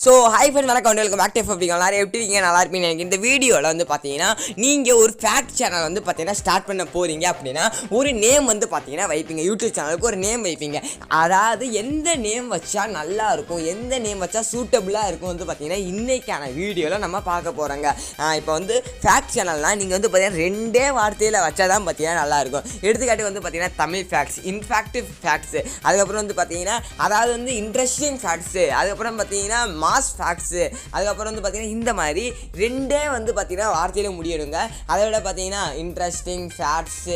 So high friend வணக்கம், welcome back to 𝗙𝗵𝗶 எல்லாரும் எப்படி இருக்கீங்க? நல்லா இருப்பீங்க. எனக்கு இந்த வீடியோவில் வந்து பார்த்தீங்கன்னா நீங்கள் ஒரு ஃபேக்ட் சேனல் வந்து பார்த்தீங்கன்னா ஸ்டார்ட் பண்ண போகிறீங்க அப்படின்னா ஒரு நேம் வந்து பார்த்தீங்கன்னா வைப்பீங்க. யூடியூப் சேனலுக்கு ஒரு நேம் வைப்பீங்க. அதாவது எந்த நேம் வச்சா நல்லா இருக்கும், எந்த நேம் வச்சா சூட்டபுளாக இருக்கும் வந்து பார்த்தீங்கன்னா இன்றைக்கான வீடியோவில் நம்ம பார்க்க போகிறோங்க. இப்போ வந்து ஃபேக்ட் சேனல்னால் நீங்கள் வந்து பார்த்தீங்கன்னா ரெண்டே வார்த்தையில் வச்சா தான் பார்த்தீங்கன்னா நல்லாயிருக்கும். எடுத்துக்காட்டு வந்து பார்த்தீங்கன்னா தமிழ் ஃபேக்ட்ஸ், இன்ஃபேக்டிவ் ஃபேக்ட்ஸு, அதுக்கப்புறம் வந்து பார்த்தீங்கன்னா அதாவது வந்து இன்ட்ரெஸ்டிங் ஃபேக்ட்ஸு, அதுக்கப்புறம் பார்த்தீங்கன்னா மாஸ் ஃபேக்ட்ஸு, அதுக்கப்புறம் வந்து பார்த்தீங்கன்னா இந்த மாதிரி ரெண்டே வந்து பார்த்தீங்கன்னா வார்த்தையில் முடியணுங்க. அதை விட பார்த்தீங்கன்னா இன்ட்ரெஸ்டிங் ஃபேக்ட்ஸு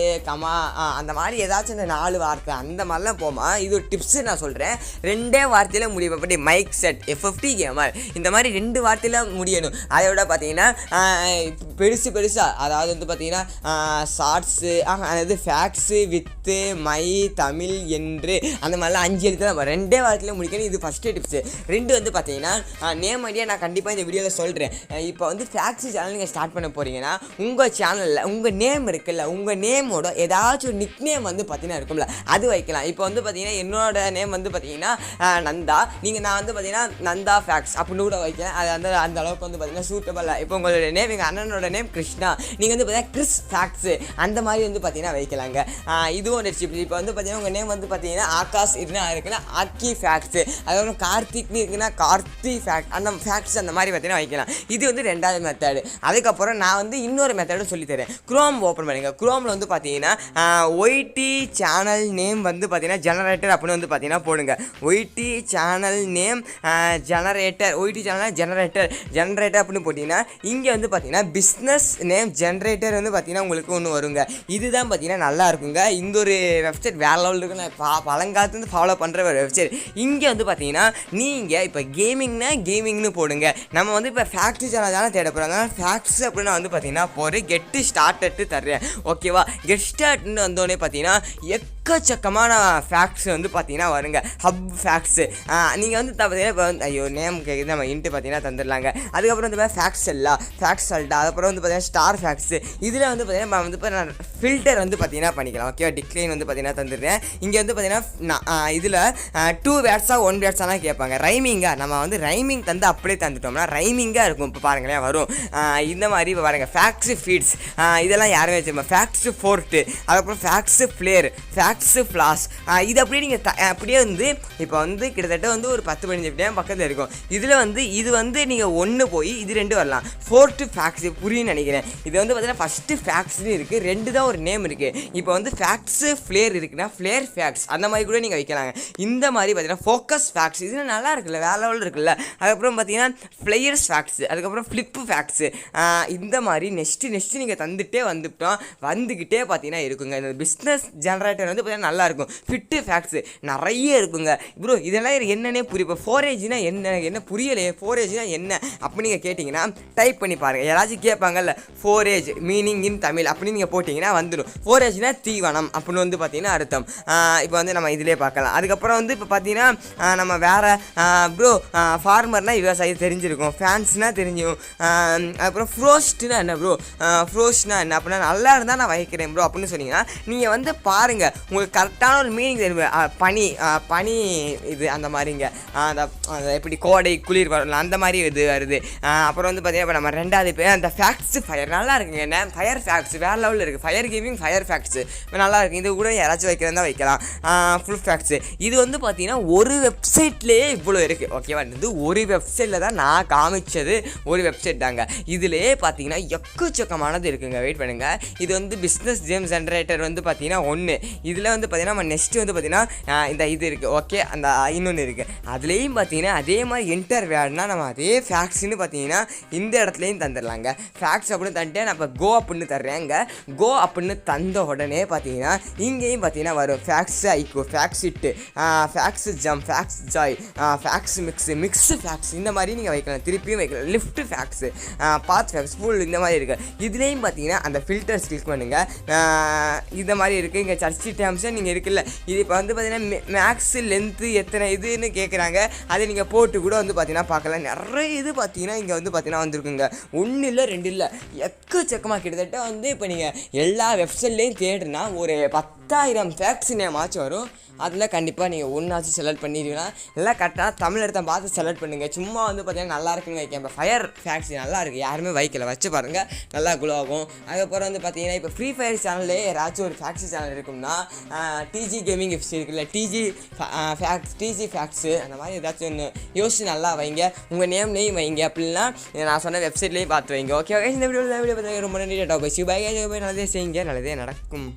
அந்த மாதிரி ஏதாச்சும் இந்த 4 வார்த்தை அந்த மாதிரிலாம் போமா. இது ஒரு டிப்ஸு நான் சொல்கிறேன். ரெண்டே வார்த்தையில் முடியும். அப்படி மைக் செட் 𝗧𝗵𝗶 𝗪 இந்த மாதிரி 2 வார்த்தையில் முடியணும். அதை விட பார்த்தீங்கன்னா பெருசாக அதாவது வந்து பார்த்தீங்கன்னா ஷார்ட்ஸு, அதாவது ஃபேக்ட்ஸு வித்து மை தமிழ் என்று அந்த மாதிரிலாம் 5 எழுத்து தான் ரெண்டே வாரத்தில் முடிக்கணும். இது ஃபஸ்ட்டு டிப்ஸு. 2 வந்து பார்த்தீங்கன்னா நேம் ஐடியா நான் கண்டிப்பாக இந்த வீடியோவில் சொல்கிறேன். இப்போ வந்து ஃபேக்ட்ஸ் சேனல் நீங்கள் ஸ்டார்ட் பண்ண போகிறீங்கன்னா உங்கள் சேனலில் உங்கள் நேம் இருக்குல்ல, உங்கள் நேமோட ஏதாச்சும் ஒரு நிக் நேம் வந்து பார்த்தீங்கன்னா இருக்கும்ல, அது வைக்கலாம். இப்போ வந்து பார்த்தீங்கன்னா என்னோட நேம் வந்து பார்த்தீங்கன்னா நந்தா. நான் வந்து பார்த்தீங்கன்னா நந்தா ஃபேக்ட்ஸ் அப்படின்னு கூட வைக்கிறேன். அது அந்த அளவுக்கு வந்து பார்த்தீங்கன்னா சூட்டபிள். இப்போ உங்களோட நேம், எங்கள் அண்ணனோட நேம் கிருஷ்ணா, நீங்கள் வந்து பார்த்தீங்கன்னா கிறிஸ் ஃபேக்ட்ஸு அந்த மாதிரி வந்து பார்த்தீங்கன்னா வைக்கலாங்க. இதுவும் ஒரு டிப். இப்போ வந்து பார்த்தீங்கன்னா உங்கள் நேம் வந்து பார்த்தீங்கன்னா ஆகாஷ் இருக்குன்னா ஆக்கி ஃபேக்ட்ஸு, அதுக்கப்புறம் கார்த்திக்னு இருக்குன்னா கார்த்தி ஃபேக்ட், அந்த ஃபேக்ட்ஸ் அந்த மாதிரி பார்த்தீங்கன்னா வைக்கலாம். இது வந்து 2வது மெத்தடு. அதுக்கப்புறம் நான் வந்து இன்னொரு மெத்தடும் சொல்லித்தரேன். குரோம் ஓப்பன் பண்ணுங்க. குரோமில் வந்து பார்த்தீங்கன்னா ஒய்டி சேனல் நேம் வந்து பார்த்தீங்கன்னா ஜெனரேட்டர் அப்படின்னு வந்து பார்த்தீங்கன்னா போடுங்க. YT channel name generator, YT channel generator அப்படின்னு போட்டிங்கன்னா இங்கே வந்து பார்த்தீங்கன்னா பிஸ்னஸ் நேம் ஜெனரேட்டர் வந்து பார்த்தீங்கன்னா உங்களுக்கு ஒன்று வருங்க. இதுதான் பார்த்தீங்கன்னா நல்லா இருக்குங்க. இந்த ஒரு வெப்சைட் வேற லெவலில் இருக்கு. நான் பழங்காலத்துலேருந்து ஃபாலோ பண்ணுற ஒரு வெப்சைட். இங்கே வந்து பார்த்தீங்கன்னா நீங்கள் இப்போ கேமிங்னு போடுங்க. நம்ம வந்து இப்போ ஃபேக்ட்ரி சேனல் தானே தேட போகிறாங்க. ஃபேக்ட்ஸ் அப்படின்னு வந்து பார்த்தீங்கன்னா போகிற கெட்டு ஸ்டார்டட்டு தர்றேன். ஓகேவா? கெட் ஸ்டார்ட்னு வந்தோடனே பார்த்தீங்கன்னா எக்கச்சக்கமான ஃபேக்ட்ஸ் வந்து பார்த்தீங்கன்னா வருங்க. 𝗙𝗵𝗶 நீங்கள் வந்து பார்த்தீங்கன்னா இப்போ வந்து ஐயோ நேம் கேட்குது, நம்ம இன்ட்டு பார்த்தீங்கன்னா தந்துடலாங்க. அதுக்கப்புறம் வந்து ஃபேக்ட்ஸ் ஃபேக்ட்ஸல்டா, அதுக்கப்புறம் வந்து பார்த்தீங்கன்னா ஸ்டார் ஃபேக்ட்ஸு. இதில் வந்து பார்த்தீங்கன்னா நம்ம வந்து இப்போ நான் ஃபில்டர் வந்து பார்த்தீங்கன்னா பண்ணிக்கலாம். ஓகேவா? டிக்ளைன் வந்து பார்த்தீங்கன்னா தந்துடுறேன். இங்கே வந்து பார்த்தீங்கன்னா இதில் 2 வேர்ட்ஸாக 1 வேர்ட்ஸாலாம் கேட்பாங்க. ரைமிங்காக நம்ம வந்து ரைமிங் தந்து அப்படியே தந்துட்டோம்னா ரைமிங்காக இருக்கும். இப்போ பாருங்களேன் வரும். இந்த மாதிரி இப்போ பாருங்கள் ஃபேக்ட்ஸு ஃபீட்ஸ், இதெல்லாம் யாருமே வச்சுருப்போம். ஃபேக்ட்ஸு ஃபோர்ட்டு, அதுக்கப்புறம் ஃபேக்ட்ஸு ஃப்ளேர், ஃபேக்ட்ஸு ஃப்ளாஸ். இது அப்படியே நீங்கள் அப்படியே வந்து இப்போ வந்து கிட்டத்தட்ட வந்து ஒரு 10-15 டைம் பக்கத்தில் இருக்கும். இதில் வந்து இது வந்து நீங்கள் 1 போய் இது 2 வரலாம். ஃபோர்த்து ஃபேக்ட்ஸு புரியுன்னு நினைக்கிறேன். இது வந்து பார்த்தீங்கன்னா ஃபஸ்ட்டு ஃபேக்ட்ஸ்னு இருக்குது, 2 தான் ஒரு நேம் இருக்குது. இப்போ வந்து ஃபேக்ட்ஸு ஃப்ளேர் இருக்குன்னா ஃப்ளேர் ஃபேக்ட்ஸ் அந்த மாதிரி கூட நீங்கள் வைக்கலாங்க. இந்த மாதிரி பார்த்தீங்கன்னா ஃபோக்கஸ் ஃபேக்ட்ஸ், இது நல்லா இருக்குல்ல, வேற லெவலில் இருக்குல்ல. அதுக்கப்புறம் பார்த்தீங்கன்னா ஃப்ளையர்ஸ் ஃபேக்ட்ஸு, அதுக்கப்புறம் ஃப்ளிப்பு ஃபேக்ட்ஸு. இந்த மாதிரி நெக்ஸ்ட்டு நீங்கள் தந்துகிட்டே வந்துக்கிட்டே பார்த்தீங்கன்னா இருக்குங்க. இந்த பிஸ்னஸ் ஜெனரேட்டர் வந்து பார்த்தீங்கன்னா நல்லாயிருக்கும். ஃபிட்டு ஃபேக்ட்ஸு நிறைய இருக்குங்க. ப்ரோ இதெல்லாம் என்னன்னே புரியும். இப்போ 4Hனா என்ன புரியலையே, 4Hனா என்ன அப்படி நீங்கள் கேட்டிங்கன்னா டைப் பண்ணி பாருங்கள். யாராச்சும் கேட்பாங்கல்ல 4H மீனிங் இன் தமிழ் அப்படின்னு நீங்கள் போட்டிங்கன்னா வந்துடும். 4Hனா தீவனம் அப்படின்னு வந்து பார்த்தீங்கன்னா அர்த்தம். இப்போ வந்து நம்ம இதிலே பார்க்கலாம். அதுக்கப்புறம் வந்து இப்போ பார்த்தீங்கன்னா நம்ம வேறு ப்ரோ ஃபார்மர்னால் விவசாயி தெரிஞ்சிருக்கும், ஃபேன்ஸ்னால் தெரிஞ்சிடும். அப்புறம் ஃப்ரோஸ்ட்னா என்ன ப்ரோ, ஃப்ரோஸ்ட்னா என்ன அப்படின்னா நல்லா இருந்தால் நான் வைக்கிறேன் ப்ரோ அப்படின்னு சொன்னீங்கன்னா நீங்கள் வந்து பாருங்கள், உங்களுக்கு கரெக்டான ஒரு மீனிங் தெரியும். பனி இது அந்த மாதிரிங்க, அந்த எப்படி கோடை குளிர் வரல அந்த மாதிரி இது வருது. அப்புறம் வந்து பார்த்தீங்கன்னா இப்போ நம்ம 2வது பேர் அந்த ஃபேக்ட்ஸு ஃபயர் நல்லா இருக்குங்க. என்ன ஃபயர் ஃபேக்ட்ஸ் வேறு லெவலில் இருக்குது. ஃபயர் கேமிங் ஃபயர் ஃபேக்ட்ஸு நல்லா இருக்குது. இது கூட யாராச்சும் வைக்கிறதா வைக்கலாம். ஃபுல் ஃபேக்ட்ஸு இது வந்து பார்த்தீங்கன்னா ஒரு வெப்சைட்லேயே இவ்வளோ இருக்குது. ஓகேவா? இது ஒரு வெப்சைட்டில் தான் நான் காமிச்சது, ஒரு வெப்சைட் தாங்க. இதிலே பார்த்தீங்கன்னா எக்கச்சக்கமானது இருக்குங்க. வெயிட் பண்ணுங்கள். இது வந்து பிஸ்னஸ் நேம் ஜென்ரேட்டர் வந்து பார்த்தீங்கன்னா 1. இதில் வந்து பார்த்தீங்கன்னா நம்ம நெக்ஸ்ட்டு வந்து பார்த்தீங்கன்னா இந்த இது இருக்குது. ஓகே, அந்த இன்னொன்று இருக்குது. அதுலேயும் பார்த்தீங்கன்னா அதே மாதிரி என்டர் வேர்டுனா நம்ம அதே ஃபேக்ட்ஸ்ன்னு பார்த்தீங்கன்னா இந்த இடத்துலையும் தந்துடலாங்க. ஃபேக்ட்ஸ் அப்படின்னு தந்துட்டு நான் இப்போ கோ அப்படின்னு தர்றேங்க. கோ அப்படின்னு தந்த உடனே பார்த்தீங்கன்னா இங்கேயும் பார்த்தீங்கன்னா வரும் ஃபேக்ட்ஸ் ஐக்கோ, ஃபேக்ட்ஸ் இட்டு, ஃபேக்ட்ஸ் ஜம், ஃபேக்ட்ஸ் ஜாய், ஃபேக்ட்ஸ் மிக்ஸ் ஃபேக்ட்ஸ் இந்த மாதிரி நீங்கள் வைக்கலாம். திருப்பியும் வைக்கலாம். Lift facts, bath facts, full இந்த மாதிரி இருக்குது. இதுலேயும் பார்த்தீங்கன்னா அந்த ஃபில்டர்ஸ் கிளிக் பண்ணுங்கள். இந்த மாதிரி இருக்குது. இங்கே 𝗙𝗵𝗵 டேர்ம்ஸை நீங்கள் இருக்குல்ல, இது இப்போ வந்து பார்த்தீங்கன்னா மேக்ஸு லென்த்து எத்தனை இதுன்னு கேட்குறாங்க. அதை நீங்கள் போட்டு கூட வந்து பார்த்தீங்கன்னா பார்க்கலாம். நிறைய இது பார்த்தீங்கன்னா இங்கே வந்து பார்த்தீங்கன்னா வந்துருக்குங்க. 1 இல்லை 2 இல்லை எக்கச்சக்கமாக கிட்டத்தட்ட வந்து இப்போ நீங்கள் எல்லா வெப்சைட்லேயும் தேடுனா ஒரு 10 10,000 ஃபேக்ட்ஸ் நேமாச்சும் வரும். அதில் கண்டிப்பாக நீங்கள் ஒன்றாச்சும் செலக்ட் பண்ணிடுவீங்கன்னா எல்லாம் கரெக்டாக தமிழ் எடுத்த பார்த்து செலக்ட் பண்ணுங்கள். சும்மா வந்து பார்த்தீங்கன்னா நல்லா இருக்குன்னு வைக்க. இப்போ ஃபயர் ஃபேக்ட்ஸ் நல்லா இருக்குது, யாருமே வைக்கல, வச்சு பாருங்கள், நல்லா குளோ ஆகும். அதுக்கப்புறம் வந்து பார்த்தீங்கன்னா இப்போ ஃப்ரீ ஃபயர் சேனல்லே ஏதாச்சும் ஒரு ஃபேக்ட்ஸ் சேனல் இருக்கும்னா டிஜி கேமிங் எஃப்சி இருக்குல்ல, டிஜி ஃபேக்ட்ஸு அந்த மாதிரி ஏதாச்சும் ஒன்று யோசிச்சு நல்லா வைங்க. உங்கள் நேம்லேயும் வைங்க, அப்படின்னா நான் சொன்ன வெப்சைட்லேயும் பார்த்து வைங்க. ஓகே, இந்த வீடியோ பார்த்து ரொம்ப நன்றி. 𝗙𝗵𝗆 நல்லதே செய்யுங்க, நல்லதே நடக்கும்.